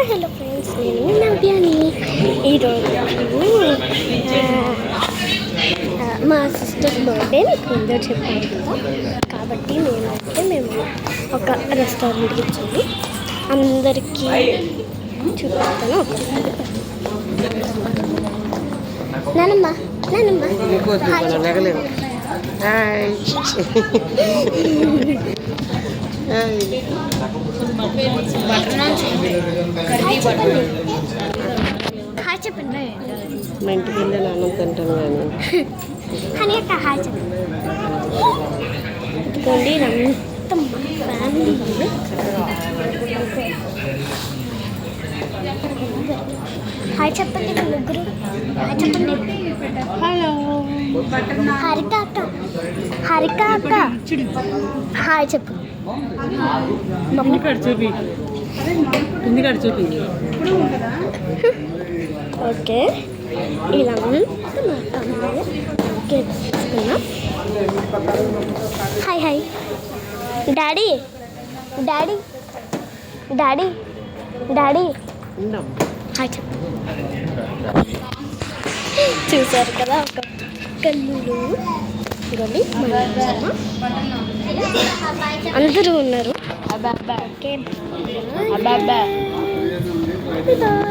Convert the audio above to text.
Hello friends, నేను నవ్యాని. ఈరోజు మా సిస్టర్ బర్త్డే మీకు ముందు చెప్పాను కదా, కాబట్టి మేము ఒక రెస్టారెంట్కి ఇచ్చాము. అందరికీ చూపిస్తాను. నానమ్మ చెప్పండి. మా ఇంటికి వెళ్ళి నాన్న తింటాను కానీ అక్క హాయ్ చెప్పండి. ఇదిగోండి అంత మా ఫ్యామిలీ. హాయ్ చెప్పండి మీ ముగ్గురు. హాయ్ చెప్పండి. హలో హారిక అక్క హాయ్ చెప్పు. మమ్మీ చూపి ఓకే, ఇలా హాయ్ హాయ్. డాడీ హాయ్ చెప్పు. చూసారు కదా ఒక కళ్ళు. ఇదిగోండి అందరూ ఉన్నారు. ఓకే.